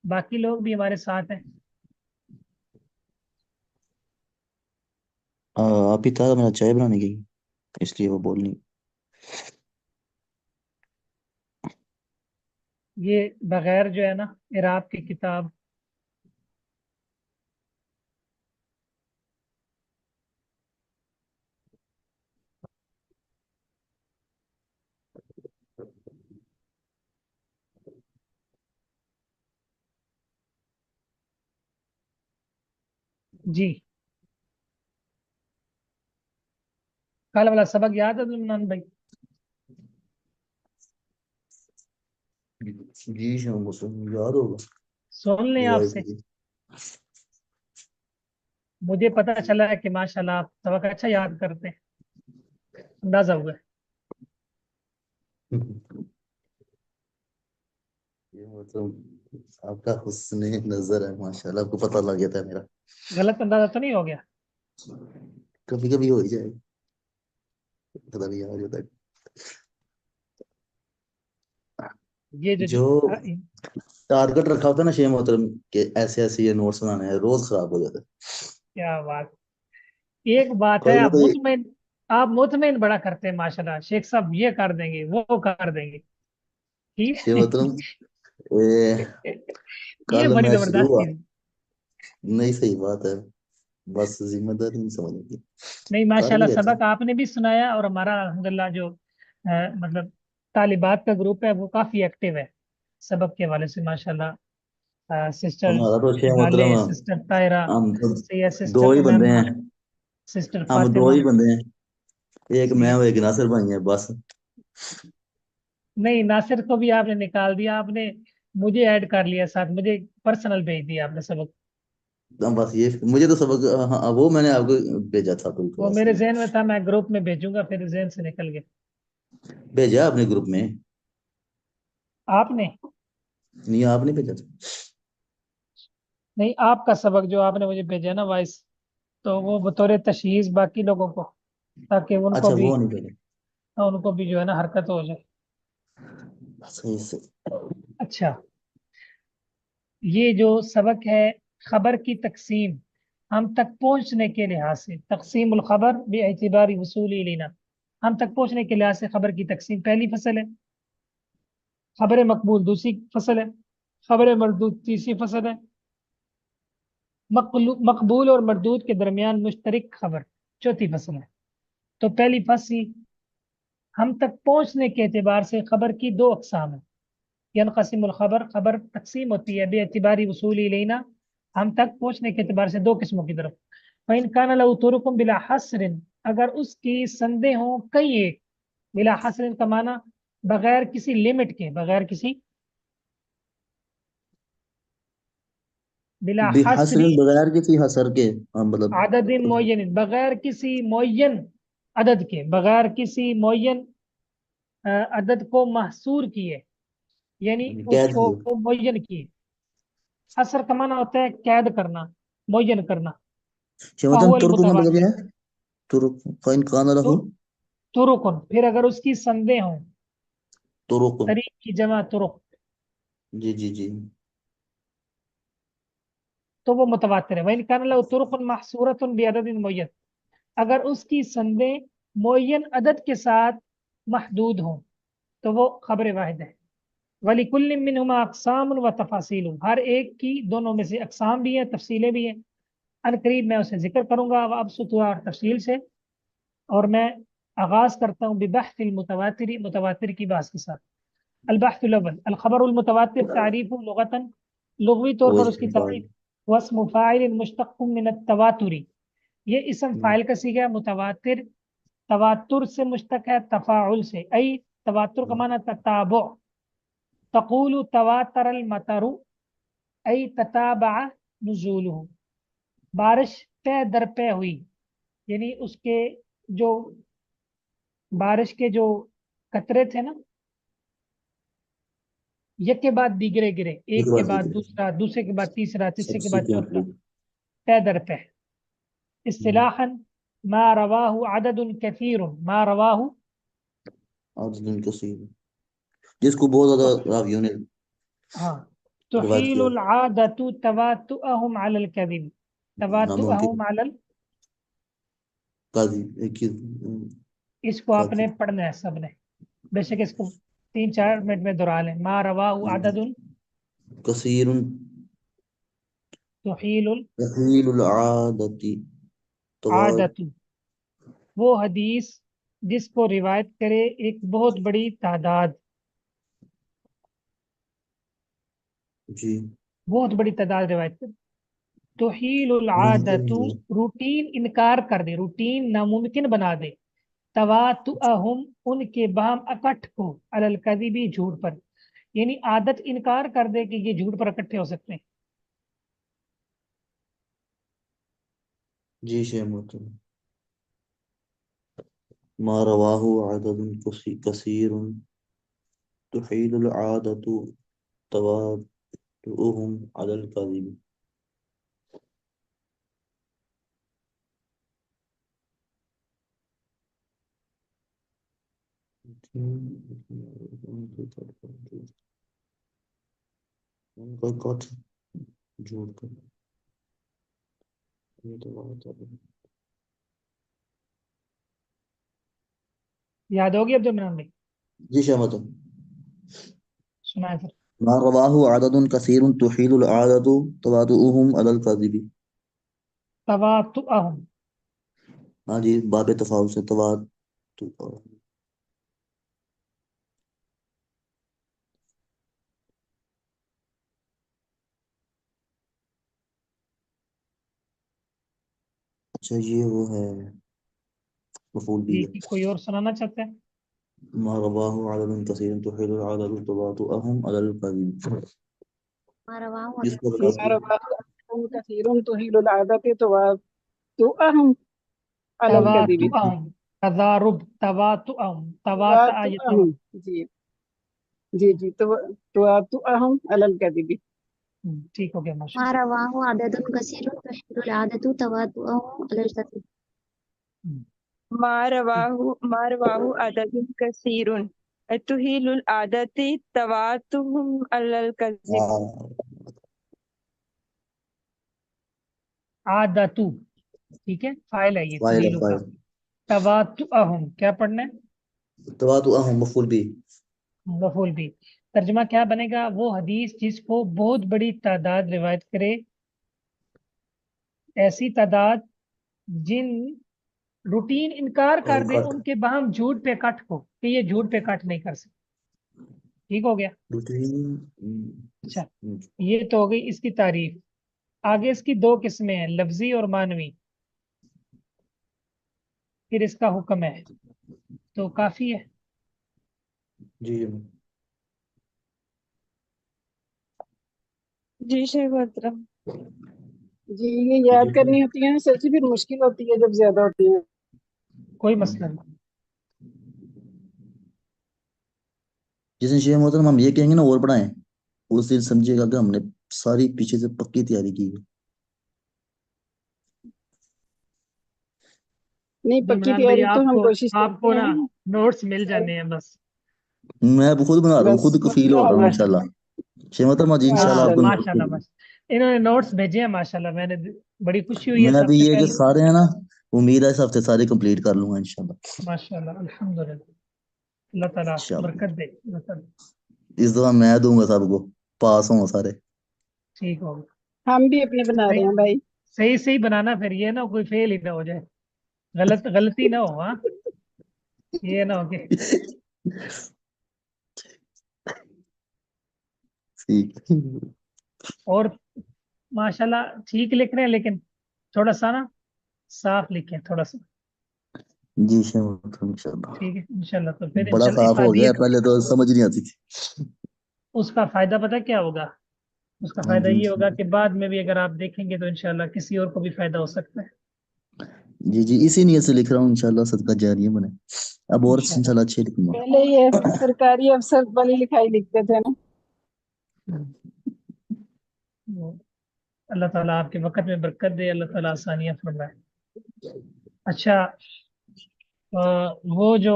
باقی لوگ بھی ہمارے ساتھ ہیں. آپ ہی تھا میرا چائے بنانے کی، اس لیے وہ بول نہیں. یہ بغیر جو ہے نا اعراب کی کتاب جی. کل والا سبق یاد ہے عبدالمنان بھائی؟ جی شام کو یاد ہوگا. سن لیں آپ ریوائز سے. کی. مجھے پتا چلا ہے کہ ماشاءاللہ آپ سبق اچھا یاد کرتے ہیں، اندازہ ہوا ہے. یہ آپ کا حسن نظر ہے ماشاءاللہ، آپ کو پتہ لگ جاتا ہے میرا. غلط اندازہ تو نہیں ہو گیا؟ کبھی کبھی ہو ہی جائے، پتہ نہیں آ جاتا ہے. یہ جو جو ٹارگٹ رکھا ہوتا ہے نا شیخ محترم کہ ایسے ایسے یہ نوٹس بنانے ہیں، روز خراب ہو جاتا ہے. کیا بات. ایک بات ہے، کل تو آپ مطمئن بڑا کرتے ہیں ماشاءاللہ. شیخ صاحب یہ کر دیں گے، وہ کر دیں گے. شیخ ٹھیک. محترم یہ یہ کل بڑی میں شروع ہوا. زبردستی تھی. نہیں صحیح بات ہے، بس ذمہ داری نہیں سمجھتی. نہیں کر ماشاءاللہ بھی لیتا ہوں. سبق آپ نے بھی سنایا، اور ہمارا الحمدللہ جو مطلب طالبات کا گروپ ہے وہ کافی ایکٹیو ہے سبق کے حوالے سے ماشاءاللہ. سسٹر ہمارا تو شیخ محترم غالے، سسٹر طاہرہ، ہم تو سید دو سسٹر ہی بندے امیمہ، ہیں. سسٹر ہم دو فاطمہ. ہی بندے ہیں، ایک میں سید ہوں ایک ناصر بھائی ہیں بس. نہیں، ناصر کو بھی آپ نے نکال دیا. آپ نے مجھے ایڈ کر لیا ساتھ، مجھے پرسنل بھیج دیا آپ نے سبق. بس یہ مجھے تو سبق ہاں وہ میں نے آپ کو بھیجا تھا کوئی وہ کلاس میرے میں. ذہن میں تھا میں گروپ میں بھیجوں گا، پھر ذہن سے نکل گیا. بھیجا اپنے گروپ میں؟ آپ نے نہیں آپ نہیں بھیجا تھا. نہیں، آپ کا سبق جو آپ نے مجھے بھیجا نا وائس، تو وہ بطور تشہیر باقی لوگوں کو، تاکہ اچھا وہ نہیں بھیجا. ان کو بھی جو ہے نا حرکت ہو جائے. صحیح سے. اچھا، یہ جو سبق ہے خبر کی تقسیم ہم تک پہنچنے کے لحاظ سے، تقسیم الخبر باعتبار وصول لینا، ہم تک پہنچنے کے لحاظ سے خبر کی تقسیم پہلی فصل ہے، خبر مقبول دوسری فصل ہے، خبر مردود تیسری فصل ہے، مقبول اور مردود کے درمیان مشترک خبر چوتھی فصل ہے. تو پہلی فصل ہم تک پہنچنے کے اعتبار سے خبر کی دو اقسام ہیں. ینقسم الخبر، خبر تقسیم ہوتی ہے بے اعتباری وصولی لینا، ہم تک پہنچنے کے اعتبار سے دو قسموں کی طرف. فَإِنْ كَانَ لَهُ طُرُقٌ بِلَا حَصْرٍ، اگر اس کی سندیں ہوں کئی ایک، بلا حصر کا معنی بغیر کسی لمٹ کے، بغیر کسی بلا بحسر حصر بغیر کسی حسر کے. ہاں مطلب عدد معین، بغیر کسی معین عدد کے، بغیر کسی معین عدد کو محصور کیے، یعنی اس قید کو کیے. معین کیے. حصر کا معنی ہوتا ہے قید کرنا، معین کرنا. شیخ محترم فهو ترک کا مطلب المتواتر. کیا ہے؟ ترک فإن كان له تو ترکن، پھر اگر اس کی سندیں ہوں، طرق. طریق کی جمع طرق، جی جی جی. تو وہ متواتر ہے. وَإِنْ كَانَ لَهُ طُرُقٌ مَحْصُورَةٌ بِعَدَدٍ مُعَيَّنٍ، اگر اس کی سندیں معین عدد کے ساتھ محدود ہوں تو وہ خبر واحد ہے. وَلِكُلٍّ مِّنْهُمَا أَقْسَامٌ وَتَفَاصِيلٌ، ہر ایک کی دونوں میں سے اقسام بھی ہیں، تفصیلیں بھی ہیں. ان قریب میں اسے ذکر کروں گا اب سطح اور تفصیل سے. اور میں آغاز کرتا ہوں ببحث المتواتر، متواتر کی بحث کے ساتھ. البحث الاول، الخبر المتواتر تعریف لغتا، لغوی طور وہ پر اس اس کی بعد. تعریف. واسم فاعل مشتق من التواتر، یہ اسم فاعل کا صیغہ ہے. متواتر تواتر سے مشتق ہے، تفاعل سے، ای تواتر کا معنی تتابع. تقول تواتر المطر ای تتابع نزوله، بارش پے در پے ہوئی، یعنی اس کے جو بارش کے جو قطرے تھے نا، یک کے بعد دیگرے گرے، ایک کے بعد دوسرا، دوسرے کے بعد تیسرا، تیسرے کے بعد چوتھا، سبسیکوئنٹلی. پے در پے. اصطلاحا ما رواه عدد كثير، ما رواه. عدد کثیر، جس کو بہت زیادہ راویوں نے. ہاں، روایت تحیل کیا العادۃ تواطؤہم علی الکذب، ناممکن تواطؤہم علی قاضی ایک ہی اس کو آپ نے قاضی پڑھنا ہے سب نے، بے شک اس کو 3-4 منٹ میں دہرا لیں. ما رواہ عدد کثیر تحیل تحیل العادت تواد العادۃ، وہ حدیث جس کو روایت کرے ایک بہت بڑی تعداد، جی بہت بڑی تعداد روایت کرے. تحیل ممکن العادۃ، ہے روٹین انکار کر دے، روٹین ناممکن بنا دے. تواطؤہم، ان کے باہم اکٹھ کو، علی الکذب، جھوٹ پر. یعنی عادت انکار کر دے کہ یہ جھوٹ پر اکٹھے ہو سکتے ہیں. جی شیخ محترم ما رواہ عدد کثیر تحیل العادت توادؤہم علی الکذب. ان کا کٹ جھوٹ کر یہ تو بات ہے. یاد ہوگی عبد المنان بھائی؟ جی شیخ محترم سنائیں پھر. ما رواه عدد كثير تحيل العادة تواطؤهم على الكذب. تواطؤہم، ہاں جی باب تفاعل سے تواطؤ. اچھا یہ وہ ہے مفعول بھی جی ہے. کوئی اور سنانا چاہتے ہیں؟ ما رواه عدد كثير تحيل العادة تواطؤهم على الكذب. ما رواه جس کو جی بتا عدد دیا رواه كثير تهيل العادة تواطؤهم على الكذب. تواطؤہم، تضارب، تواطؤہم، تواطؤ تواطؤهم جی جی جی تواطؤهم على الكذب. ٹھیک ہو گیا ماشاء ما رواه عدد كثير تحيل العادة تواطؤه على الكذب. اللہ. ما رواه عدد كثير تهيل العادة تواتهم على الكذب. عادتو، ٹھیک ہے، فائل ہے یہ فاعل تحیلوں کا. فاعل تواطؤہم کیا پڑھنا ہے؟ تواطؤهم مفعول بھی. مفعول بھی. ترجمہ کیا بنے گا؟ وہ حدیث جس کو بہت بڑی تعداد روایت کرے، ایسی تعداد جن روٹین انکار کر دے ان کے باہم جھوٹ پہ کٹ ہو کہ یہ جھوٹ پہ کٹ نہیں کر سکتے. ٹھیک ہو گیا. اچھا یہ تو ہو گئی اس کی تعریف. آگے اس کی 2 قسمیں ہیں، لفظی اور معنوی. پھر اس کا حکم ہے تو کافی ہے. جی جی شیخ محترم. جی یہ یاد کرنی ہوتی ہیں سچی، پھر مشکل ہوتی ہے جب زیادہ ہوتی ہیں. کوئی مسئلہ نہیں. جس دن شیخ محترم ہم یہ کہیں گے نا اور پڑھائیں اس دن سمجھے گا کہ ہم نے ساری پیچھے سے پکی تیاری کی ہے. نہیں پکی عمران بھائی تیاری تو ہم کوشش آپ کو کرتے نا ہیں. نوٹس مل جانے ہیں بس. میں اب خود بنا رہا ہوں، بس خود کفیل ہو رہا ہوں انشاءاللہ. شیخ محترم جی انشاءاللہ ہاں آپ کو ماشاء اللہ بس انہوں نے نوٹس بھیجے ہیں ماشاء اللہ، میں نے بڑی خوشی ہوئی ہے میں سب ابھی سے یہ جو پہلے. سارے ہیں نا امید ہے اس ہفتے سارے کمپلیٹ کر لوں گا انشاءاللہ. ماشاء اللہ الحمدللہ، اللہ تعالیٰ انشاءاللہ برکت دے. اس دفعہ میں دوں گا سب کو، پاس ہوں سارے. ٹھیک ہوگا. ہم بھی اپنے بنا رہے ہیں بھائی. صحیح صحیح بنانا، پھر یہ نہ کوئی فیل ہی نہ ہو جائے، غلطی نہ ہو. ہاں یہ نہ ہو کہ ٹھیک اور ماشاءاللہ ٹھیک لکھ رہے ہیں لیکن تھوڑا سا نا صاف لکھیں تھوڑا سا. جی شیخ محترم انشاءاللہ. ٹھیک ہے انشاءاللہ. تو پھر بڑا انشاءاللہ صاف ہو گیا، افادیت پہلے تو سمجھ نہیں آتی تھی. اس کا فائدہ پتہ کیا ہوگا؟ اس کا ہاں فائدہ جی یہ ہوگا کہ بعد میں بھی اگر آپ دیکھیں گے تو انشاءاللہ کسی اور کو بھی فائدہ ہو سکتا ہے. جی جی اسی نیت سے لکھ رہا ہوں انشاءاللہ صدقہ جاریہ بنے. اب اور انشاءاللہ. انشاءاللہ اچھے لکھوں گا. پہلے یہ سرکاری افسر والی لکھائی لکھتے تھے نا. اللہ تعالیٰ آپ کے وقت میں برکت دے، اللہ تعالیٰ آسانیاں فرمائے. اچھا وہ جو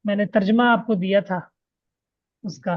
میں نے ترجمہ آپ کو دیا تھا اس کا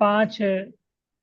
5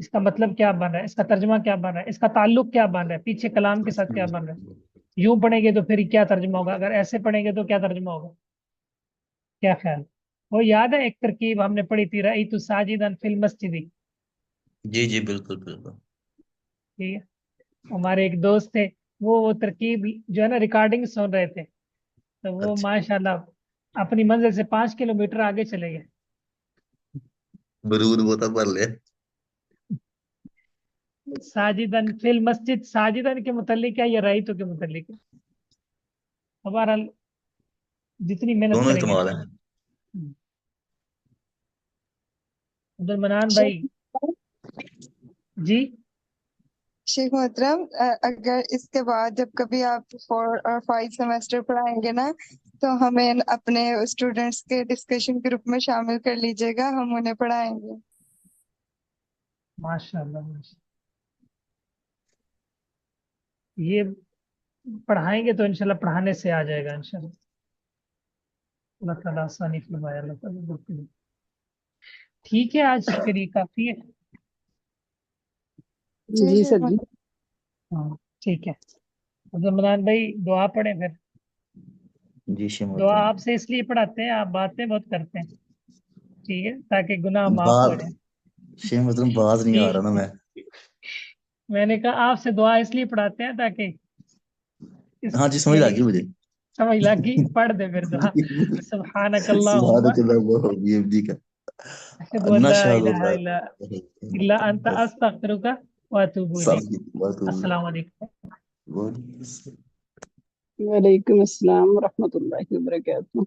اس کا مطلب کیا بن رہا ہے، اس کا ترجمہ کیا بن رہا ہے، اس کا تعلق کیا بن رہا ہے، پیچھے کلام کے ساتھ کیا بن رہا ہے. یوں پڑھیں گے تو پھر کیا ترجمہ ہوگا، اگر ایسے پڑھیں گے تو کیا ترجمہ ہوگا، کیا خیال؟ وہ یاد ہے ایک ترکیب ہم نے پڑھی تھی، رأیت ساجدا فی المسجد. جی جی بالکل بالکل. ٹھیک ہے. ہمارے ایک دوست تھے، وہ ترکیب جو ہے نا ریکارڈنگ سن رہے تھے، تو وہ اچھا. ماشاءاللہ اپنی منزل سے 5 کلومیٹر آگے چلے گئے. برود بوتا پڑھ لے. ساجدن فی المسجد، ساجدن کے متعلق ہے یا رأیتو کے متعلق ہے؟ بہرحال جتنی محنت دونوں کریں گے. احتمال ہیں. عبد المنان بھائی. جی شیخ محترم اگر اس کے بعد جب کبھی آپ 4 اور 5 سیمسٹر پڑھائیں گے نا تو ہمیں اپنے اسٹوڈینٹس کے ڈسکشن گروپ میں شامل کر لیجیے گا، ہم انہیں پڑھائیں گے. ماشاءاللہ. یہ پڑھائیں گے تو انشاءاللہ پڑھانے سے آ جائے گا انشاءاللہ. اللہ تعالیٰ آسانی فرمائے. اللہ تعالیٰ برکت دے. ٹھیک ہے، آج کے لیے کافی ہے. جی شیخ سر جی. محترم ہاں ٹھیک ہے. عبد المنان بھائی دعا پڑھیں پھر. جی شیخ دعا محترم. آپ سے اس لیے پڑھاتے ہیں، آپ باتیں بہت کرتے ہیں، ٹھیک ہے، تاکہ گناہ معاف ہو بات جائیں. شیخ محترم باز نہیں آ رہا نا میں. میں نے کہا آپ سے دعا اس لیے پڑھاتے ہیں تاکہ ہاں جی سمجھ یعنی لگی مجھے. سمجھ لگی. پڑھ دے پھر دعا. سبحانک اللہم سبحانک اللہم و بحمدک اشہد ان لا نشہد الہ ان الا لا الا انت استغفرک واتوب الیک. السلام علیکم. علیکم. وعلیکم السلام ورحمۃ اللہ وبرکاتہ.